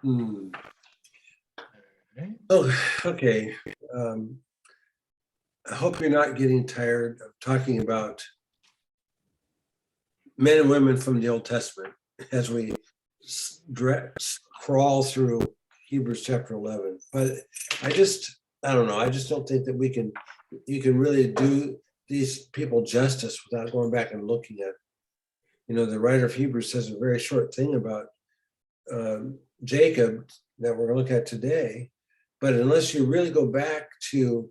Hmm. Okay. Oh, okay. Um, I hope you're not getting tired of talking about men and women from the Old Testament as we crawl through Hebrews chapter 11. But I don't know. I just don't think that you can really do these people justice without going back and looking at, the writer of Hebrews says a very short thing about Jacob that we're going to look at today. But unless you really go back to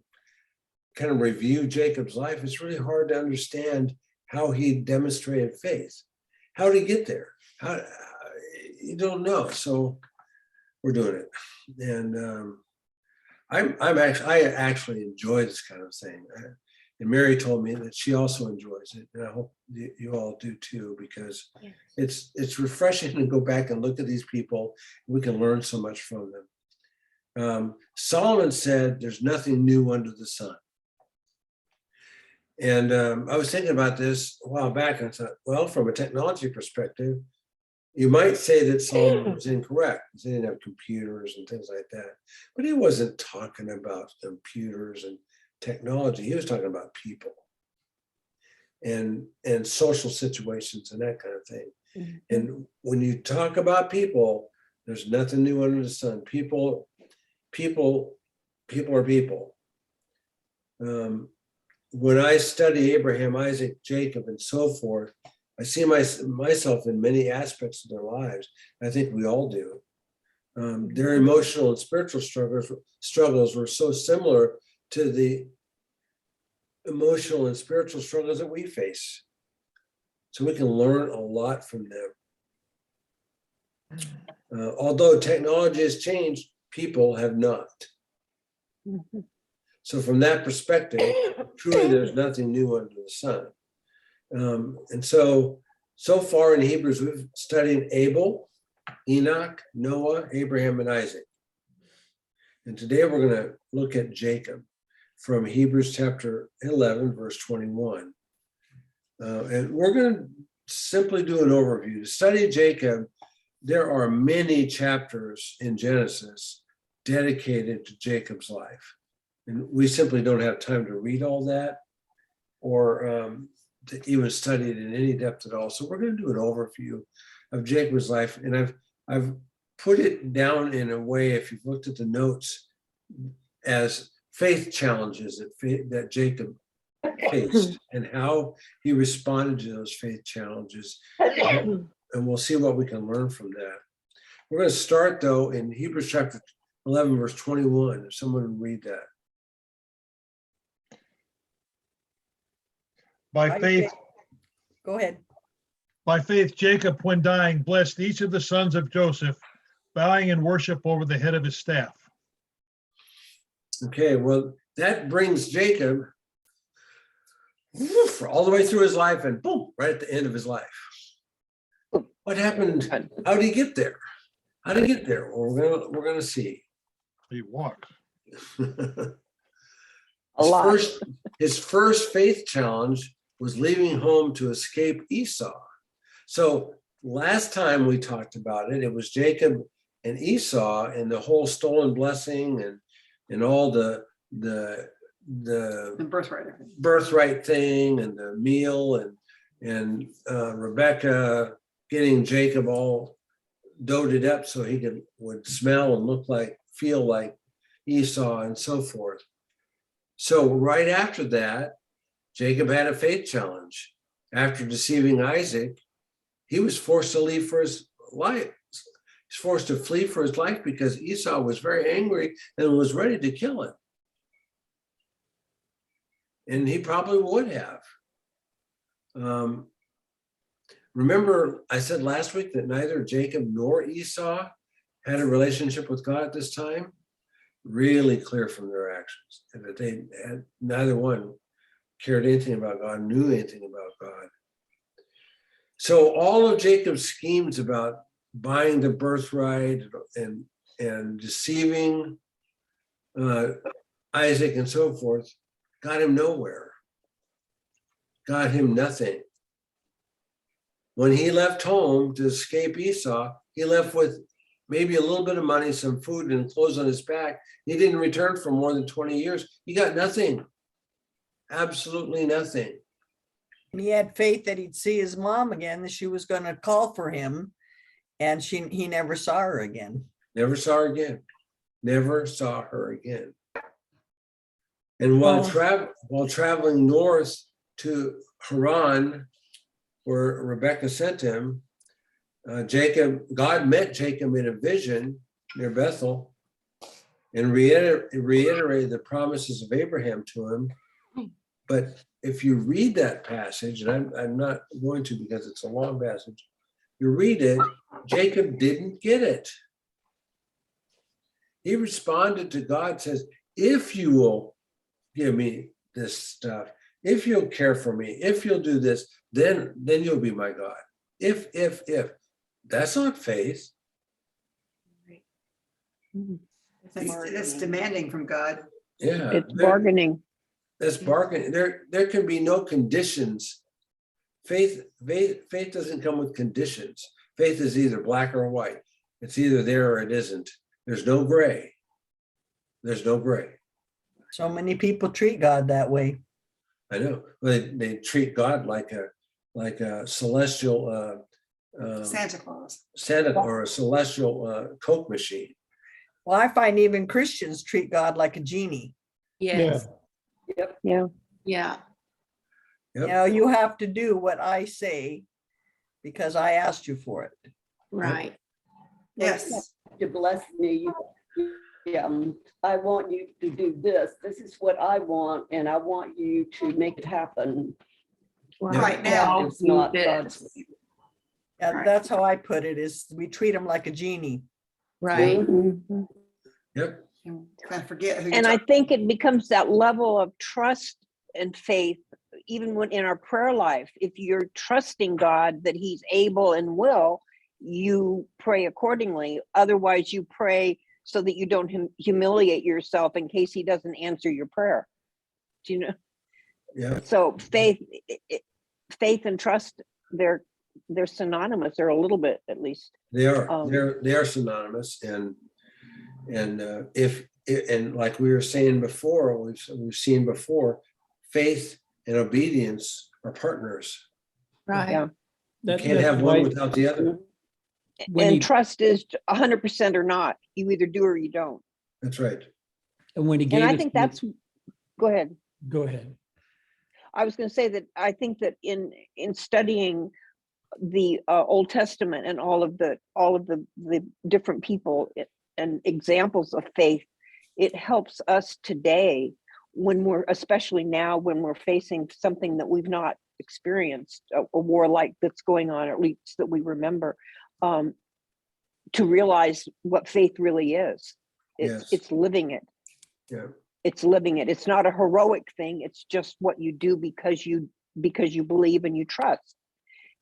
kind of review Jacob's life, it's really hard to understand how he demonstrated faith. How did he get there? You don't know. So we're doing it, and I actually enjoy this kind of thing. And Mary told me that she also enjoys it, and I hope you all do too, because it's refreshing to go back and look at these people. We can learn so much from them. Solomon said, "There's nothing new under the sun." And I was thinking about this a while back, and I thought, well, from a technology perspective, you might say that Solomon was incorrect. He didn't have computers and things like that. But he wasn't talking about computers and technology. He was talking about people and social situations and that kind of thing. Mm-hmm. And when you talk about people, there's nothing new under the sun. People are people. When I study Abraham, Isaac, Jacob, and so forth, I see myself in many aspects of their lives. I think we all do. Their emotional and spiritual struggles were so similar to the emotional and spiritual struggles that we face. So we can learn a lot from them. Although technology has changed, people have not. Mm-hmm. So from that perspective, truly there's nothing new under the sun. And so far in Hebrews, we've studied Abel, Enoch, Noah, Abraham, and Isaac. And today we're going to look at Jacob from Hebrews chapter 11, verse 21. And we're going to simply do an overview. To study Jacob, there are many chapters in Genesis dedicated to Jacob's life. And we simply don't have time to read all that or to even study it in any depth at all. So we're going to do an overview of Jacob's life. And I've put it down in a way, if you've looked at the notes, as faith challenges that Jacob faced and how he responded to those faith challenges. And we'll see what we can learn from that. We're going to start, though, in Hebrews chapter 11, verse 21. If someone would read that. By faith, go ahead. By faith, Jacob, when dying, blessed each of the sons of Joseph, bowing in worship over the head of his staff. Okay, well, that brings Jacob all the way through his life and boom, right at the end of his life. What happened? How did he get there? How did he get there? Well, we're gonna see. He walked. His first faith challenge was leaving home to escape Esau. So last time we talked about it, it was Jacob and Esau and the whole stolen blessing and all the birthright thing and the meal and Rebecca getting Jacob all doted up so he would smell and feel like Esau and so forth. So right after that, Jacob had a faith challenge. After deceiving Isaac, he was forced to leave for his life. He's forced to flee for his life because Esau was very angry and was ready to kill him. And he probably would have. Remember, I said last week that neither Jacob nor Esau had a relationship with God at this time? Really clear from their actions, and that neither one cared anything about God, knew anything about God. So all of Jacob's schemes about buying the birthright and deceiving Isaac and so forth got him nowhere, got him nothing. When he left home to escape Esau, he left with maybe a little bit of money, some food and clothes on his back. He didn't return for more than 20 years. He got nothing. Absolutely nothing. And he had faith that he'd see his mom again, that she was gonna call for him. And he never saw her again. Never saw her again. Never saw her again. And while traveling north to Haran, where Rebekah sent him, God met Jacob in a vision near Bethel and reiterated the promises of Abraham to him. But if you read that passage, and I'm not going to because it's a long passage, you read it, Jacob didn't get it. He responded to God, says, if you will give me this stuff, if you'll care for me, if you'll do this, then you'll be my God. If. That's not faith. It's demanding from God. Yeah. It's bargaining. That's bargaining. There can be no conditions. Faith doesn't come with conditions. Faith is either black or white. It's either there or it isn't. There's no gray. There's no gray. So many people treat God that way. I know. They treat God like a celestial Santa Claus. or a celestial Coke machine. Well, I find even Christians treat God like a genie. Yes, Yeah. yeah, You know, you have to do what I say because I asked you for it. right. Yes. To bless me, I want you to do this. This is what I want, and I want you to make it happen. Right now. It's not You God's. did. And Right. that's how I put it, is we treat him like a genie. Right, Mhm. Yep. You kind of forget who. And I think it becomes that level of trust and faith, even when in our prayer life, if you're trusting God that he's able and will, you pray accordingly. Otherwise you pray so that you don't humiliate yourself in case he doesn't answer your prayer. Do you know? Yeah. So faith and trust, they're synonymous, or a little bit at least. They are. Um, They are synonymous. And and like we were saying before, we've seen before, faith and obedience are partners. right. Yeah. You can't have one without the other. When And he- trust is 100% or not. You either do or you don't. That's right. And when he gave And I us think the- that's, go ahead. Go ahead. I was going to say that I think that in studying the Old Testament and all of the different people and examples of faith, it helps us today when especially now when we're facing something that we've not experienced, a war like that's going on, at least that we remember, to realize what faith really is. Yes. It's living it. Yeah. It's living it. It's not a heroic thing. It's just what you do because you believe and you trust.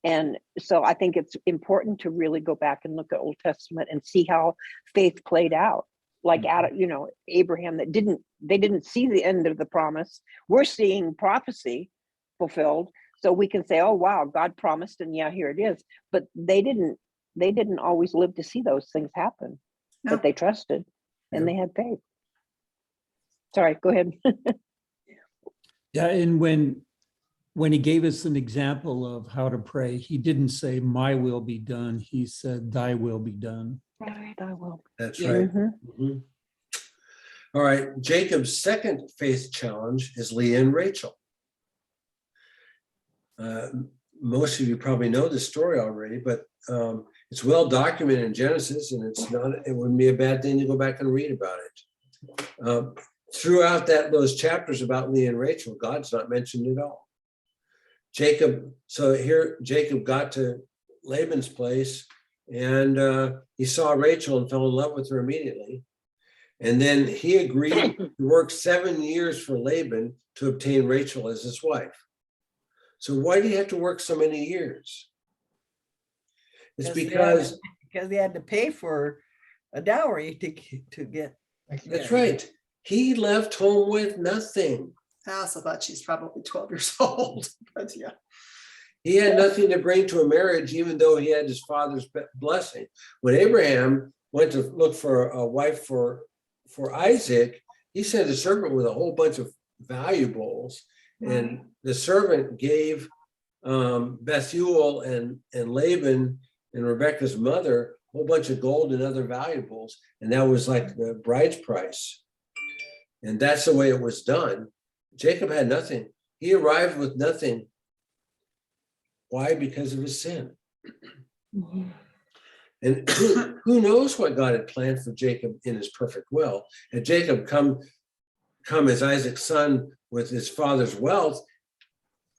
And so I think it's important to really go back and look at Old Testament and see how faith played out. Like Adam, Abraham, they didn't see the end of the promise. We're seeing prophecy fulfilled. So we can say, oh wow, God promised, and yeah, here it is. But they didn't always live to see those things happen. No. But they trusted and Yeah. they had faith. Sorry, go ahead. Yeah, and when he gave us an example of how to pray, he didn't say, my will be done. He said, thy will be done. Right, I will. That's Yeah. right. Mhm. Mhm. All right. Jacob's second faith challenge is Leah and Rachel. Most of you probably know this story already, but it's well documented in Genesis, and it wouldn't be a bad thing to go back and read about it. Throughout those chapters about Leah and Rachel, God's not mentioned at all. Jacob got to Laban's place, and he saw Rachel and fell in love with her immediately. And then he agreed to work 7 years for Laban to obtain Rachel as his wife. So why do you have to work so many years? It's because they had to pay for a dowry to get. that's right. He left home with nothing. I also thought she's probably 12 years old, but yeah. He had nothing to bring to a marriage, even though he had his father's blessing. When Abraham went to look for a wife for Isaac, he sent a servant with a whole bunch of valuables. And the servant gave Bethuel and Laban and Rebekah's mother a whole bunch of gold and other valuables. And that was like the bride's price. And that's the way it was done. Jacob had nothing. He arrived with nothing. Why? Because of his sin. And who knows what God had planned for Jacob in his perfect will. Had Jacob come as Isaac's son with his father's wealth,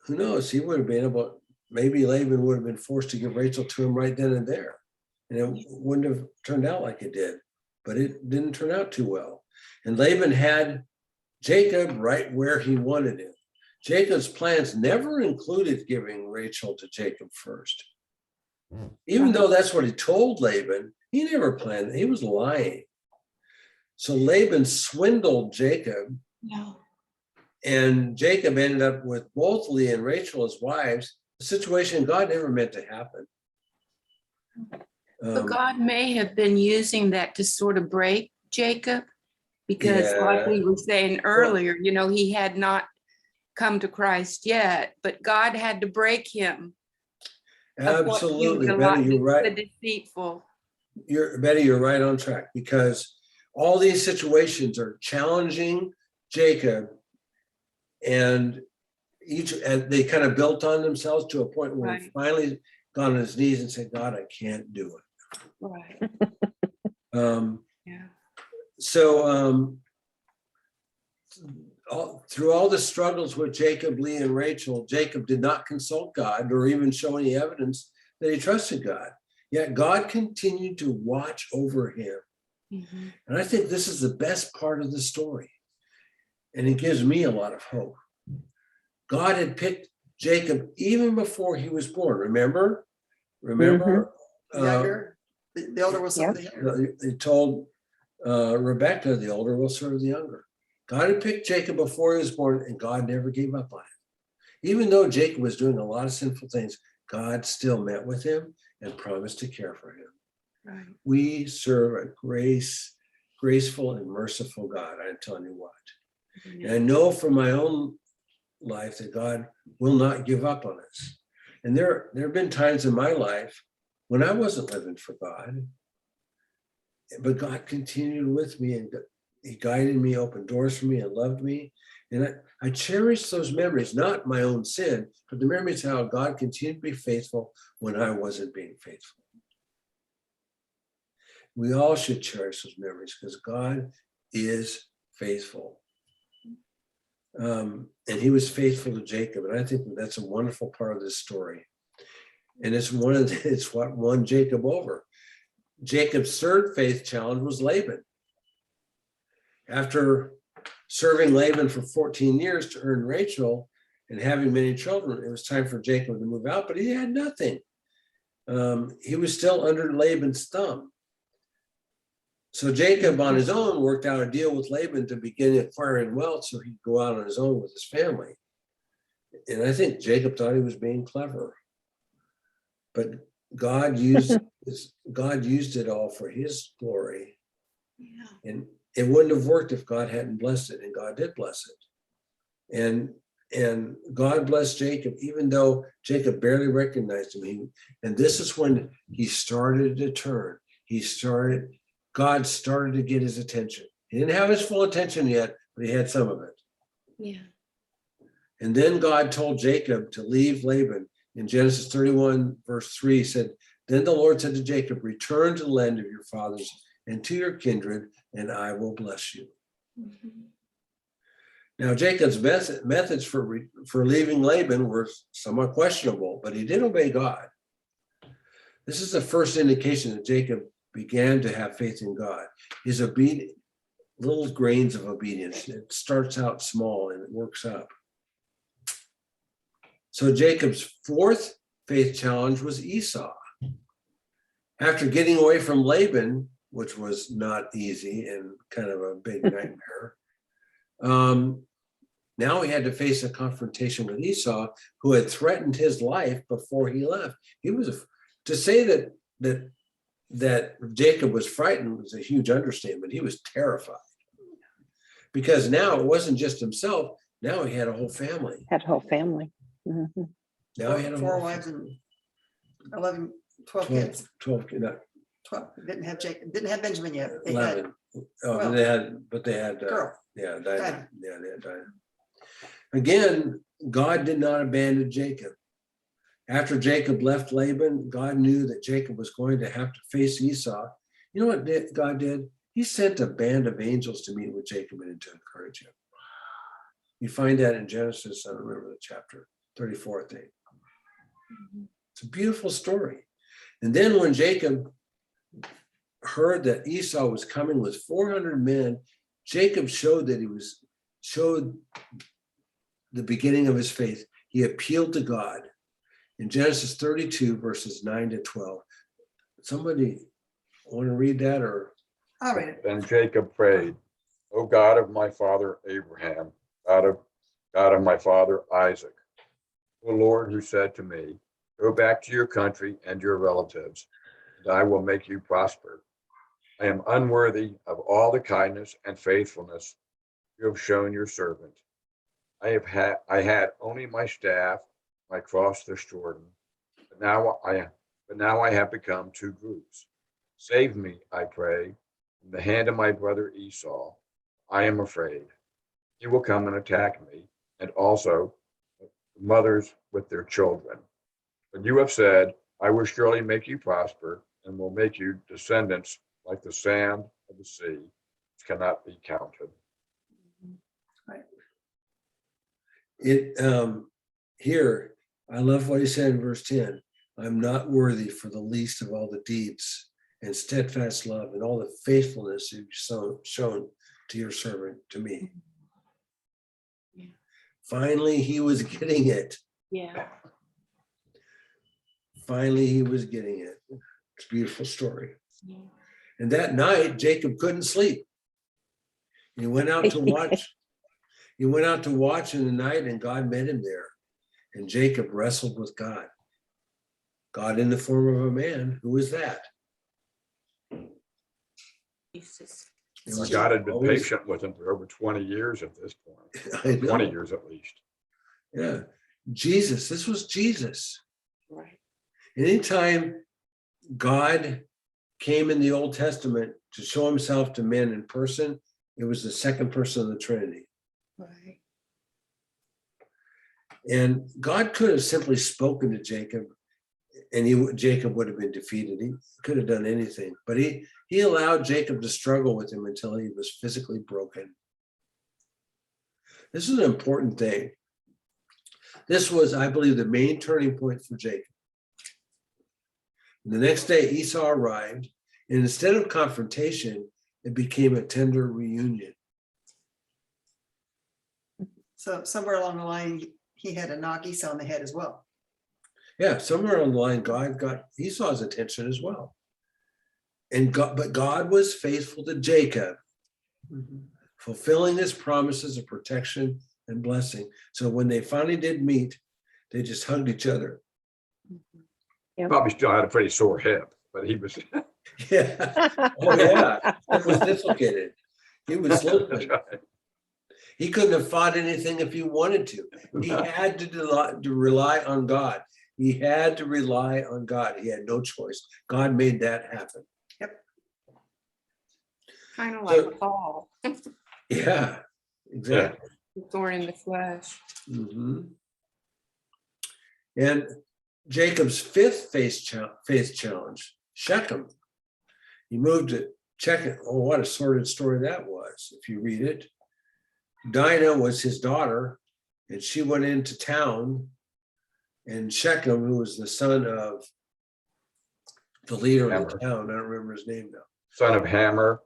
who knows? He would have been able, maybe Laban would have been forced to give Rachel to him right then and there. And it wouldn't have turned out like it did, but it didn't turn out too well. And Laban had Jacob right where he wanted him. Jacob's plans never included giving Rachel to Jacob first. Even though that's what he told Laban, he never planned, he was lying. So Laban swindled Jacob, Yeah. and Jacob ended up with both Leah and Rachel as wives, a situation God never meant to happen. But God may have been using that to sort of break Jacob, because like we were saying earlier, you know, he had not come to Christ yet, but God had to break him. Absolutely, Betty, you're right. The deceitful. Betty, you're right on track, because all these situations are challenging Jacob, and they kind of built on themselves to a point where he finally got on his knees and said, God, I can't do it. Right. Yeah. So through all the struggles with Jacob, Leah, and Rachel, Jacob did not consult God or even show any evidence that he trusted God. Yet God continued to watch over him. Mm-hmm. And I think this is the best part of the story. And it gives me a lot of hope. God had picked Jacob even before he was born. Remember? Younger, the older will serve the younger. He told Rebekah, the older will serve the younger. God had picked Jacob before he was born, and God never gave up on him. Even though Jacob was doing a lot of sinful things, God still met with him and promised to care for him. Right. We serve a graceful and merciful God, I'm telling you what. And I know from my own life that God will not give up on us. And there have been times in my life when I wasn't living for God, but God continued with me, and he guided me, opened doors for me, and loved me. And I cherish those memories, not my own sin, but the memories of how God continued to be faithful when I wasn't being faithful. We all should cherish those memories because God is faithful. And he was faithful to Jacob. And I think that's a wonderful part of this story. And it's what won Jacob over. Jacob's third faith challenge was Laban. After serving Laban for 14 years to earn Rachel and having many children, it was time for Jacob to move out, but he had nothing. He was still under Laban's thumb. So Jacob on his own worked out a deal with Laban to begin acquiring wealth so he'd go out on his own with his family. And I think Jacob thought he was being clever. But God used it all for his glory. Yeah. And it wouldn't have worked if God hadn't blessed it, and God did bless it. And God blessed Jacob, even though Jacob barely recognized him. And this is when he started to turn. God started to get his attention. He didn't have his full attention yet, but he had some of it. Yeah. And then God told Jacob to leave Laban. In Genesis 31, verse 3, he said, then the Lord said to Jacob, return to the land of your fathers and to your kindred, and I will bless you. Mm-hmm. Now, Jacob's methods for leaving Laban were somewhat questionable, but he did obey God. This is the first indication that Jacob began to have faith in God. His little grains of obedience. It starts out small and it works up. So Jacob's fourth faith challenge was Esau. After getting away from Laban, which was not easy and kind of a big nightmare, now he had to face a confrontation with Esau, who had threatened his life before he left. To say that that Jacob was frightened was a huge understatement. He was terrified. Because now it wasn't just himself, now he had a whole family. Had whole family. Mhm. Now he had a Four whole wives and 11, 12 12, kids. 12, not 12, didn't have Jacob, didn't have Benjamin yet. They had 11. Oh, well, but they had, girl. yeah, Dinah. Dinah. Yeah, they had Dinah. Again, God did not abandon Jacob. After Jacob left Laban, God knew that Jacob was going to have to face Esau. You know what God did? He sent a band of angels to meet with Jacob and to encourage him. You find that in Genesis, I don't remember the chapter, 34, I think. It's a beautiful story. And then when Jacob heard that Esau was coming with 400 men, Jacob showed the beginning of his faith. He appealed to God. In Genesis 32, verses 9 to 12. Somebody want to read that, or? I'll read it. Then Jacob prayed, O God of my father Abraham, God of my father Isaac, O Lord, who said to me, go back to your country and your relatives, and I will make you prosper. I am unworthy of all the kindness and faithfulness you have shown your servant. I had only my staff, I crossed the Jordan, but now I have become two groups. Save me, I pray, from the hand of my brother Esau. I am afraid. He will come and attack me, and also the mothers with their children. But you have said, I will surely make you prosper, and will make you descendants like the sand of the sea, which cannot be counted. Here, I love what he said in verse 10. I'm not worthy for the least of all the deeds and steadfast love and all the faithfulness you've shown to your servant, to me. Yeah. Finally, he was getting it. Yeah. Finally, he was getting it. It's a beautiful story. Yeah. And that night, Jacob couldn't sleep. He went out to watch. He went out to watch in the night, and God met him there. And Jacob wrestled with God. God in the form of a man. Who was that? Jesus. It was God had been always- patient with him for over 20 years at this point, I know. 20 years at least. Yeah. Jesus. This was Jesus. Right. Anytime God came in the Old Testament to show himself to men in person, it was the second person of the Trinity. Right. And God could have simply spoken to Jacob, and Jacob would have been defeated. He could have done anything, but he allowed Jacob to struggle with him until he was physically broken. This is an important thing. This was, I believe, the main turning point for Jacob. And the next day, Esau arrived, and instead of confrontation, it became a tender reunion. So somewhere along the line, he had to knock Esau on the head as well. Yeah, somewhere on the line, God got Esau's attention as well. But God was faithful to Jacob, fulfilling his promises of protection and blessing. So when they finally did meet, they just hugged each other. Probably still had a pretty sore hip, but he was. Yeah. Oh, yeah. It was dislocated. He was slipping. He couldn't have fought anything if he wanted to. He had to rely on God. He had to rely on God. He had no choice. God made that happen. Kind of like Paul, Yeah, exactly. thorn in the flesh. Mhm. And Jacob's fifth faith challenge, Shechem. He moved to Shechem. Oh, what a sordid story that was, if you read it. Dinah was his daughter, and she went into town. And Shechem, who was the son of the leader of the town, I don't remember his name now. Son of Hamor,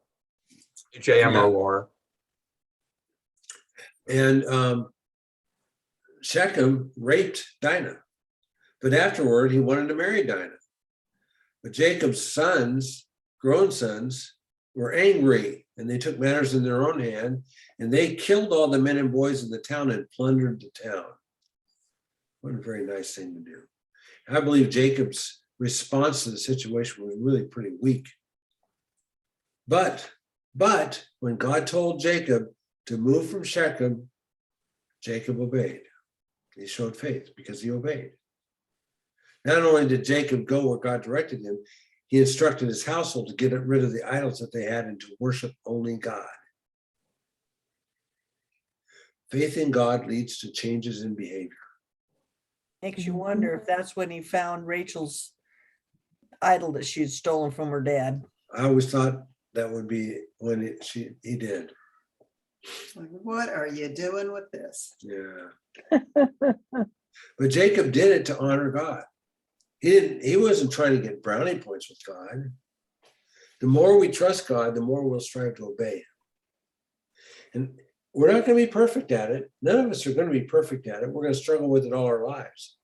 Hamor. And Shechem raped Dinah. But afterward, he wanted to marry Dinah. But Jacob's sons, grown sons, were angry, and they took matters in their own hand, and they killed all the men and boys in the town and plundered the town. What a very nice thing to do. I believe Jacob's response to the situation was really pretty weak. But when God told Jacob to move from Shechem, Jacob obeyed. He showed faith because he obeyed. Not only did Jacob go where God directed him, he instructed his household to get rid of the idols that they had and to worship only God. Faith in God leads to changes in behavior. Makes you wonder if that's when he found Rachel's idol that she had stolen from her dad. I always thought that would be when he did. Like, what are you doing with this? Yeah. But Jacob did it to honor God. He wasn't trying to get brownie points with God. The more we trust God, the more we'll strive to obey him. And we're not going to be perfect at it. None of us are going to be perfect at it. We're going to struggle with it all our lives.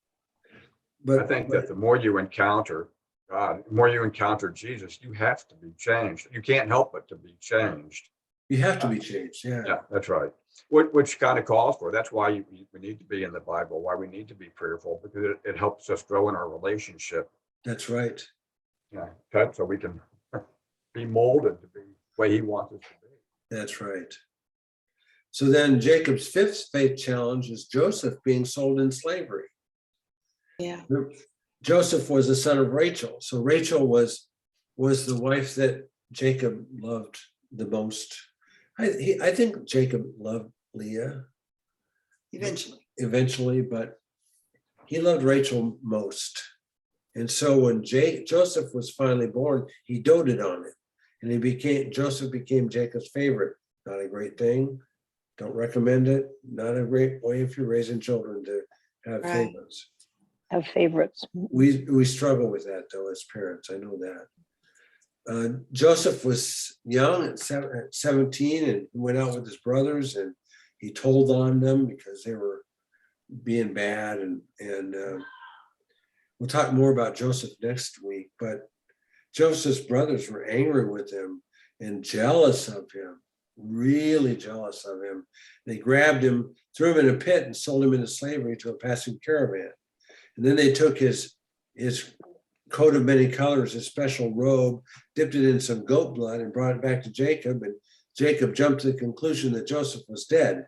But I think that the more you encounter God, the more you encounter Jesus, you have to be changed. You can't help but to be changed. you have to be changed. Yeah. Yeah, that's right. Which kind of calls for, that's why we need to be in the Bible, why we need to be prayerful, because it helps us grow in our relationship. That's right. Yeah, okay, so we can be molded to be the way he wants us to be. That's right. So then Jacob's fifth faith challenge is Joseph being sold in slavery. Yeah. Joseph was the son of Rachel. So Rachel was the wife that Jacob loved the most. I think Jacob loved Leah eventually, but he loved Rachel most. And so when Joseph was finally born, he doted on it, and Joseph became Jacob's favorite. Not a great thing. Don't recommend it. Not a great way if you're raising children to have Right. favorites. Have favorites. We struggle with that though as parents. I know that. Joseph was young at 17 and went out with his brothers, and he told on them because they were being bad. And we'll talk more about Joseph next week. But Joseph's brothers were angry with him and jealous of him, really jealous of him. They grabbed him, threw him in a pit, and sold him into slavery to a passing caravan. And then they took his coat of many colors, his special robe, dipped it in some goat blood, and brought it back to Jacob. And Jacob jumped to the conclusion that Joseph was dead.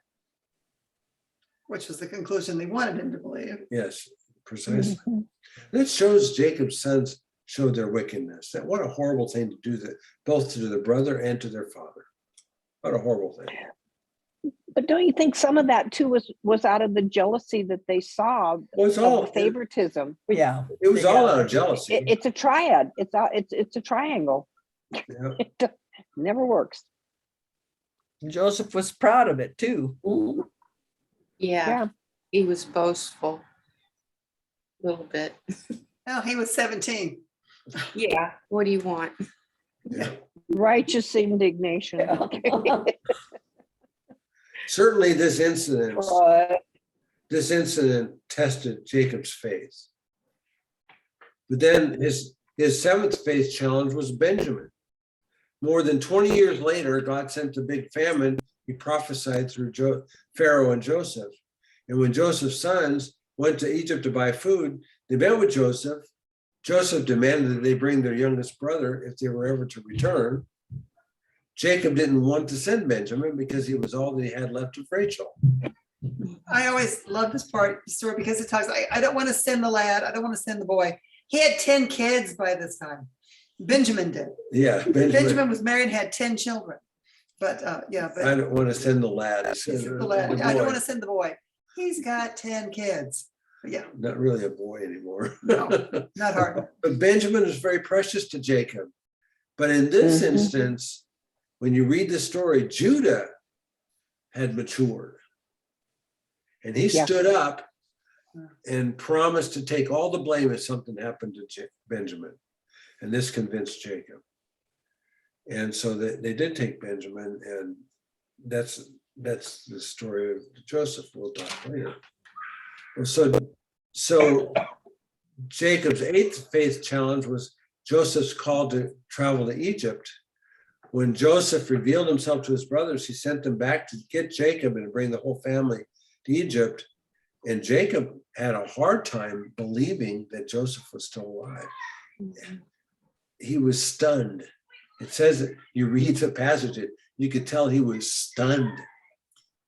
Which was the conclusion they wanted him to believe. Yes, precisely. Mhm. That shows Jacob's sons showed their wickedness. That what a horrible thing to do, that both to their brother and to their father. What a horrible thing. But don't you think some of that too was out of the jealousy that they saw, Well, it's of all the favoritism? Yeah. it was all out of jealousy. It's a triad. It's a triangle. Yeah. It never works. Joseph was proud of it too. Yeah, Yeah. he was boastful. A little bit. Oh, he was 17. Yeah, what do you want? Yeah. Righteous indignation. Certainly this incident Right. tested Jacob's faith. But then his seventh faith challenge was Benjamin. More than 20 years later, God sent a big famine. He prophesied through Pharaoh and Joseph. And when Joseph's sons went to Egypt to buy food, they met with Joseph. Joseph demanded that they bring their youngest brother if they were ever to return. Jacob didn't want to send Benjamin because he was all that he had left of Rachel. I always love this part of the story because it talks, I don't want to send the lad, I don't want to send the boy. He had 10 kids by this time. Benjamin did. Yeah, Benjamin was married and had 10 children. But I but don't want to send the lad. he said the lad, I don't want to send the boy. He's got 10 kids. But yeah, Not really a boy anymore. No. not hard. But Benjamin is very precious to Jacob. But in this Mhm. instance, when you read the story, Judah had matured. And he Yeah. stood up and promised to take all the blame if something happened to Benjamin. And this convinced Jacob. And so they did take Benjamin, and that's the story of Joseph. We'll talk later. So Jacob's eighth faith challenge was Joseph's call to travel to Egypt. When Joseph revealed himself to his brothers, he sent them back to get Jacob and bring the whole family to Egypt. And Jacob had a hard time believing that Joseph was still alive. he was stunned. It says that you read the passage, you could tell he was stunned.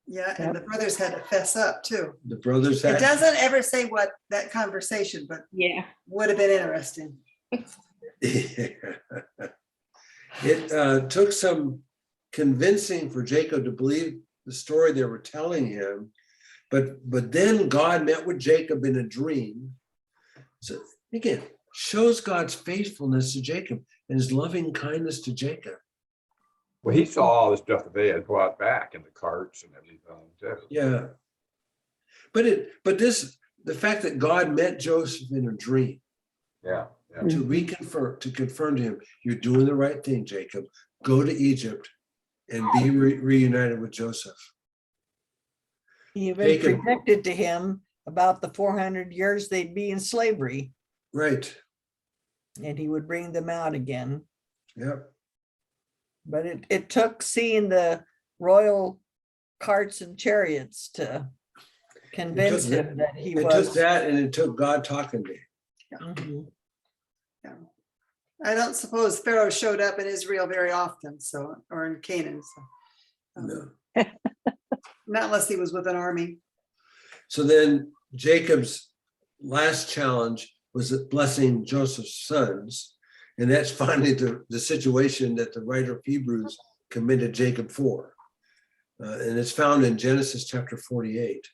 Yeah, and the brothers had to fess up too. The brothers It had. doesn't ever say what that conversation, but Yeah. would have been interesting. It took some convincing for Jacob to believe the story they were telling him, but then God met with Jacob in a dream. So again, shows God's faithfulness to Jacob and his loving kindness to Jacob. Well, he saw all the stuff that they had brought back in the carts and everything too. Yeah. The fact that God met Joseph in a dream Yeah, yeah. to confirm to him, you're doing the right thing, Jacob. Go to Egypt and be reunited with Joseph. He even Jacob- predicted to him about the 400 years they'd be in slavery, Right. and he would bring them out again. Yep. But it took seeing the royal carts and chariots to convince that- him that he It was. took that, and it took God talking to him. Mhm. I don't suppose Pharaoh showed up in Israel very often, so, or in Canaan. So, No. not unless he was with an army. So then Jacob's last challenge was blessing Joseph's sons. And that's finally the situation that the writer of Hebrews commended Jacob for. And it's found in Genesis chapter 48.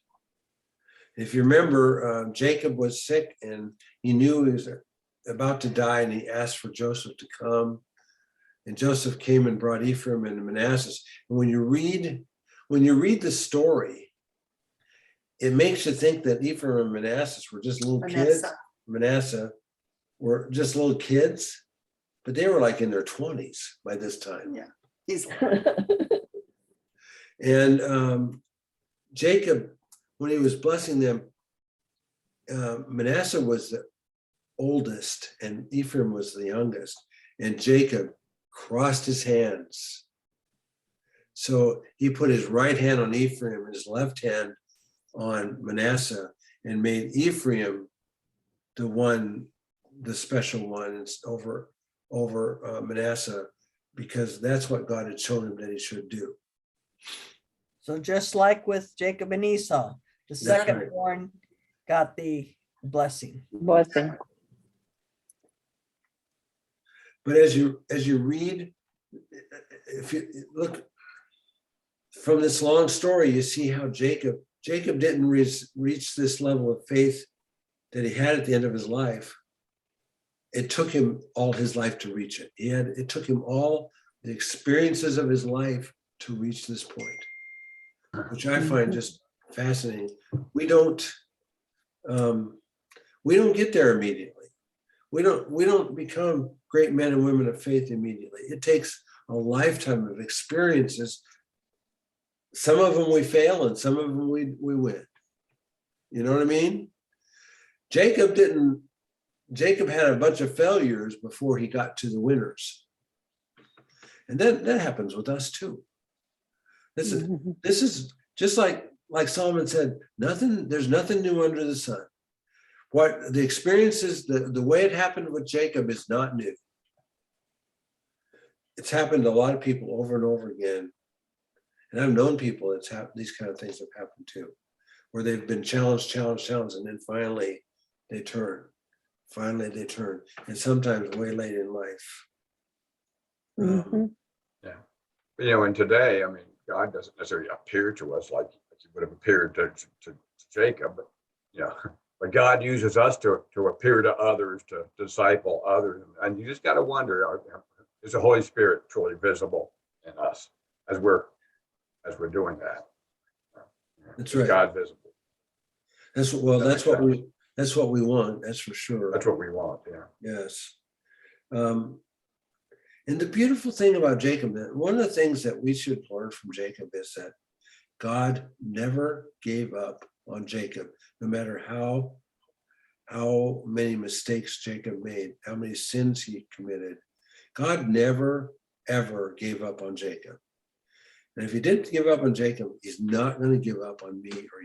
If you remember, Jacob was sick and he knew he was about to die, and he asked for Joseph to come. And Joseph came and brought Ephraim and Manasseh. And when you read the story, it makes you think that Ephraim and Manasseh were just little kids. Manasseh were just little kids, but they were like in their 20s by this time. Yeah, he's And Jacob, when he was blessing them, Manasseh was the oldest and Ephraim was the youngest. And Jacob crossed his hands. So he put his right hand on Ephraim and his left hand on Manasseh, and made Ephraim the special one over Manasseh, because that's what God had shown him that he should do. So just like with Jacob and Esau, the That's second right. born got the blessing. Blessing. But as you read, if you look from this long story, you see how Jacob didn't reach this level of faith that he had at the end of his life. It took him all his life to reach it. It took him all the experiences of his life to reach this point, which I find just fascinating. We don't get there immediately. We don't become great men and women of faith immediately. It takes a lifetime of experiences. Some of them we fail and some of them we win. You know what I mean? Jacob had a bunch of failures before he got to the winners. And that happens with us too. This is just like Solomon said, there's nothing new under the sun. What the experiences, the way it happened with Jacob is not new. It's happened to a lot of people over and over again. And I've known people these kind of things have happened too, where they've been challenged, and then finally they turn. And sometimes way late in life. Mhm. Yeah. And today, I mean, God doesn't necessarily appear to us like he would have appeared to Jacob, but God uses us to appear to others, to disciple others. And you just got to wonder, is the Holy Spirit truly visible in us as we're doing that? That's Is right. God visible? That's what we want. That's for sure. That's what we want. Yeah. Yes. And the beautiful thing about Jacob, one of the things that we should learn from Jacob is that God never gave up on Jacob, no matter how many mistakes Jacob made, how many sins he committed. God never, ever gave up on Jacob. And if he didn't give up on Jacob, he's not going to give up on me or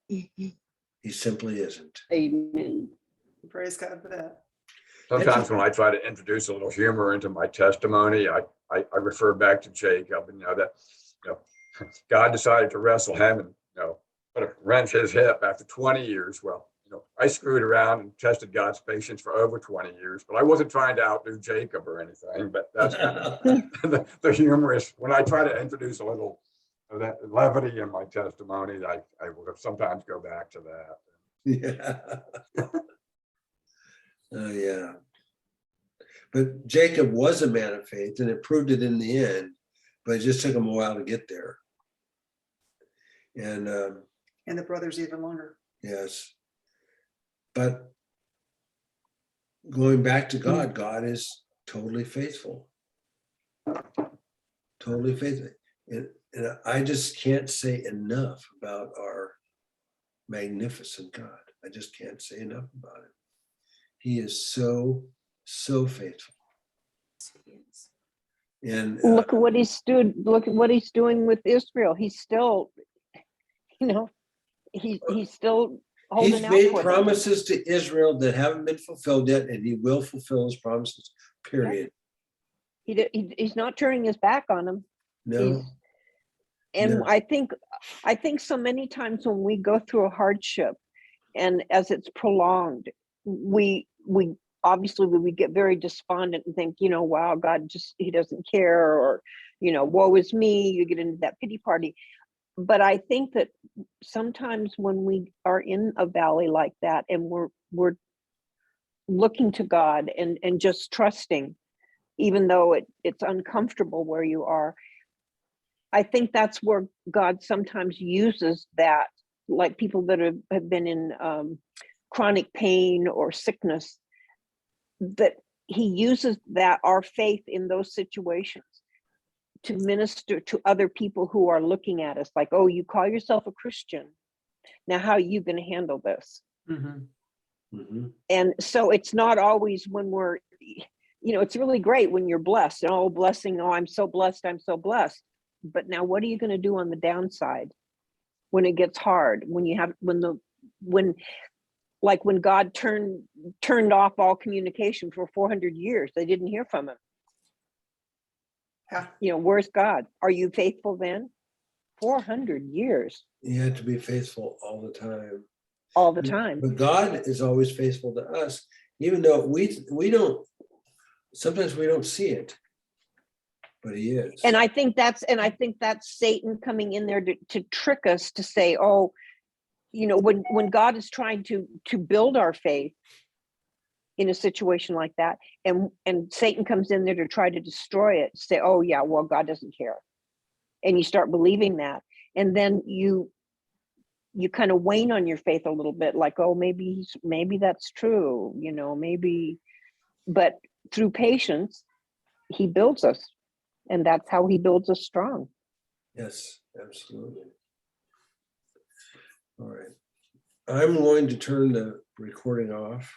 you. He simply isn't. Amen. Praise God for that. Sometimes when I try to introduce a little humor into my testimony, I refer back to Jacob, and that, God decided to wrestle him and, put a wrench his hip after 20 years. Well, I screwed around and tested God's patience for over 20 years, but I wasn't trying to outdo Jacob or anything. But that's the humorous. When I try to introduce a little of that levity in my testimony, I will sometimes go back to that. Yeah. Yeah. But Jacob was a man of faith, and it proved it in the end, but it just took him a while to get there. And the brothers even longer. yes. But going back to God, God is totally faithful. Totally faithful. And I just can't say enough about our magnificent God. I just can't say enough about it. He is so, so faithful. And Look at what he's doing. Look at what he's doing with Israel. He's still, he's still holding he's out made for them. promises to Israel that haven't been fulfilled yet, and he will fulfill his promises, period. He's not turning his back on them. No. And No. I think so many times when we go through a hardship, and as it's prolonged, we obviously we get very despondent and think, wow, God he doesn't care, or, woe is me. You get into that pity party. But I think that sometimes when we are in a valley like that, and we're looking to God and just trusting, even though it's uncomfortable where you are, I think that's where God sometimes uses that, like people that have been in chronic pain or sickness, that he uses that, our faith in those situations, to minister to other people who are looking at us like, oh, you call yourself a Christian. Now, how are you going to handle this? Mm-hmm. Mm-hmm. And so it's not always when we're, it's really great when you're blessed. Oh, blessing. Oh, I'm so blessed. I'm so blessed. But now what are you going to do on the downside when it gets hard? When God turned off all communication for 400 years, they didn't hear from him. Yeah. Where's God? Are you faithful then? 400 years. You have to be faithful all the time. All the time. But God is always faithful to us, even though we don't, sometimes we don't see it, but he is. And I think that's Satan coming in there to trick us, to say, oh, when God is trying to build our faith in a situation like that, and Satan comes in there to try to destroy it, say, oh yeah, well, God doesn't care. And you start believing that. And then you kind of wane on your faith a little bit, like, oh, maybe that's true, maybe. But through patience, he builds us. And that's how he builds us strong. Yes, absolutely. All right. I'm going to turn the recording off.